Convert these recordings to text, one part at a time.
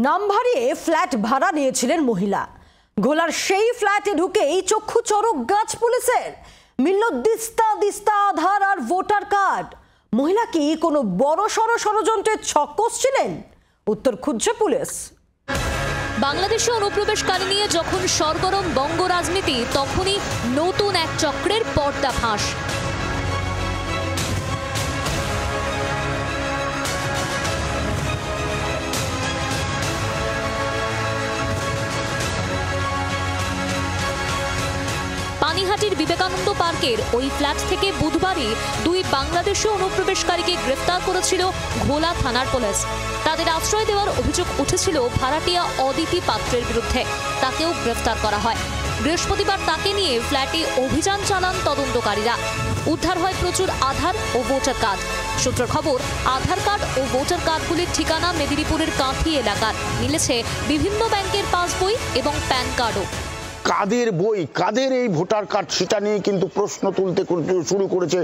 নাম ভারিয়ে ফ্ল্যাট ভাড়া নিয়েছিলেন মহিলা। ঘোলার সেই ফ্ল্যাটে ঢুকেই চক্ষু চড়ক গাছ পুলিশের। মিলল দিস্তা দিস্তা আধার আর ভোটার কার্ড। মহিলা কি কোনো বড়সড় ষড়যন্ত্রের ছক কষছিলেন? উত্তর খুঁজছে পুলিশ। বাংলাদেশে অনুপ্রবেশকারী নিয়ে যখন সরগরম বঙ্গ রাজনীতি, তখনই নতুন এক চক্রের পর্দাফাঁস। পানিহাটির বিবেকানন্দ পার্কের ওই ফ্ল্যাট থেকে বুধবারই দুই বাংলাদেশি অনুপ্রবেশকারীকে গ্রেফতার করেছিল ঘোলা থানার পুলিশ। তাদের আশ্রয় দেওয়ার অভিযোগ উঠেছিল ভাড়াটিয়া অদিতি পাত্রের বিরুদ্ধে। তাকেও গ্রেফতার করা হয়। বৃহস্পতিবার তাকে নিয়ে ফ্ল্যাটে অভিযান চালান তদন্তকারীরা। উদ্ধার হয় প্রচুর আধার ও ভোটার কার্ড। সূত্রের খবর, আধার কার্ড ও ভোটার কার্ডগুলির ঠিকানা মেদিনীপুরের কাঁথি এলাকার। মিলেছে বিভিন্ন ব্যাংকের পাসবই এবং প্যান কার্ডও। কাদের বই, কাদের এই ভোটার কার্ড, সেটা নিয়ে কিন্তু প্রশ্ন তুলতে শুরু করেছে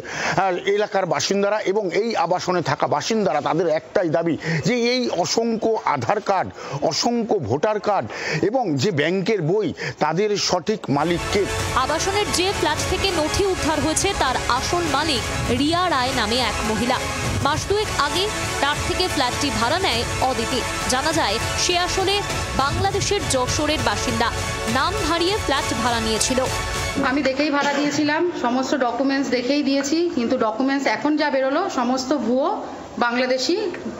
এলাকার বাসিন্দারা এবং এই আবাসনে থাকা বাসিন্দারা। তাদের একটাই দাবি যে এই অসংখ্য আধার কার্ড, অসংখ্য ভোটার কার্ড এবং যে ব্যাংকের বই, তাদের সঠিক মালিককে। আবাসনের যে ফ্ল্যাট থেকে নথি উদ্ধার হয়েছে তার আসল মালিক রিয়া রায় নামে এক মহিলা। মাস দুয়েক আগে তার থেকে ফ্ল্যাটটি ভাড়া নেয় অদিতি। জানা যায় সে আসলে বাংলাদেশের যশোরের বাসিন্দা। নাম হারিয়ে ফ্ল্যাট ভাড়া নিয়েছিল। আমি দেখেই ভাড়া দিয়েছিলাম, সমস্ত ডকুমেন্টস দেখেই দিয়েছি, কিন্তু ডকুমেন্টস এখন যা বেরোলো সমস্ত ভুয়ো। বাংলাদেশি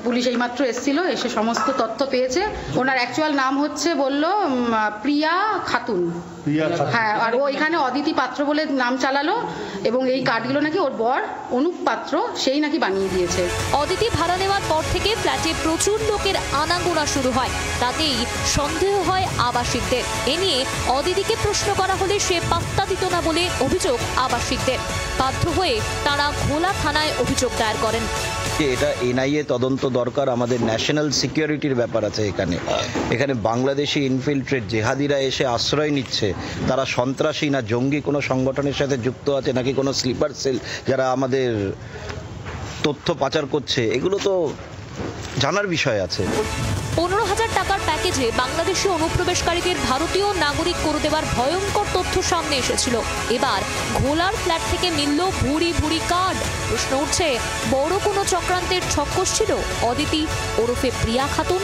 পুলিশ এইমাত্র এসেছিল, এসে সমস্ত তথ্য পেয়েছে। ওনার অ্যাকচুয়াল নাম হচ্ছে বলল প্রিয়া খাতুন। হ্যাঁ, আর ও এখানে অদিতি পাত্র বলে নাম চালালো এবং এই কার্ডগুলো নাকি ওর বর অনুপ পাত্র, সেই নাকি বানিয়ে দিয়েছে। অদিতি ভাড়া নেওয়ার পর থেকে ফ্ল্যাটে প্রচুর লোকের আনাগোনা শুরু হয়। তাতেই সন্দেহ হয় আবাসিকদের। এ নিয়ে অদিতিকে প্রশ্ন করা হলে সে পাত্তা দিত না বলে অভিযোগ আবাসিকদের। বাধ্য হয়ে তারা ঘোলা থানায় অভিযোগ দায়ের করেন। এটা এনআইএ তদন্ত দরকার। আমাদের ন্যাশনাল সিকিউরিটির ব্যাপার আছে এখানে বাংলাদেশি ইনফিলট্রেট জেহাদিরা এসে আশ্রয় নিচ্ছে। তারা সন্ত্রাসী না জঙ্গি কোনো সংগঠনের সাথে যুক্ত আছে, নাকি কোনো স্লিপার সেল যারা আমাদের তথ্য পাচার করছে, এগুলো তো জানার বিষয় আছে। 15,000 টাকার প্যাকেজে বাংলাদেশি অনুপ্রবেশকারীদের ভারতীয় নাগরিক করে দেওয়ার ভয়ঙ্কর তথ্য সামনে এসেছিল। এবার ঘোলার ফ্ল্যাট থেকে মিলল ভুরি ভুরি কার্ড। প্রশ্ন উঠছে, বড় কোনো চক্রান্তের ছক কষছিল অদিতি ওরফে প্রিয়া খাতুন?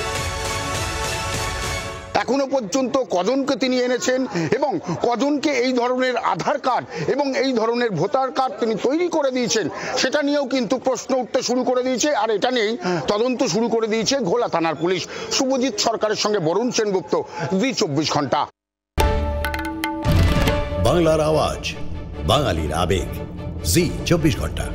এখনো পর্যন্ত কজনকে তিনি এনেছেন এবং কজনকে এই ধরনের আধার কার্ড এবং এই ধরনের ভোটার কার্ড তিনি তৈরি করে দিয়েছেন, সেটা নিয়েও কিন্তু প্রশ্ন উঠতে শুরু করে দিয়েছে। আর এটা নিয়েই তদন্ত শুরু করে দিয়েছে ঘোলা থানার পুলিশ। শুভজিৎ সরকারের সঙ্গে বরুণ সেনগুপ্ত, জি 24 ঘন্টা। বাংলার আওয়াজ, বাঙালির আবেগ, জি 24 ঘন্টা।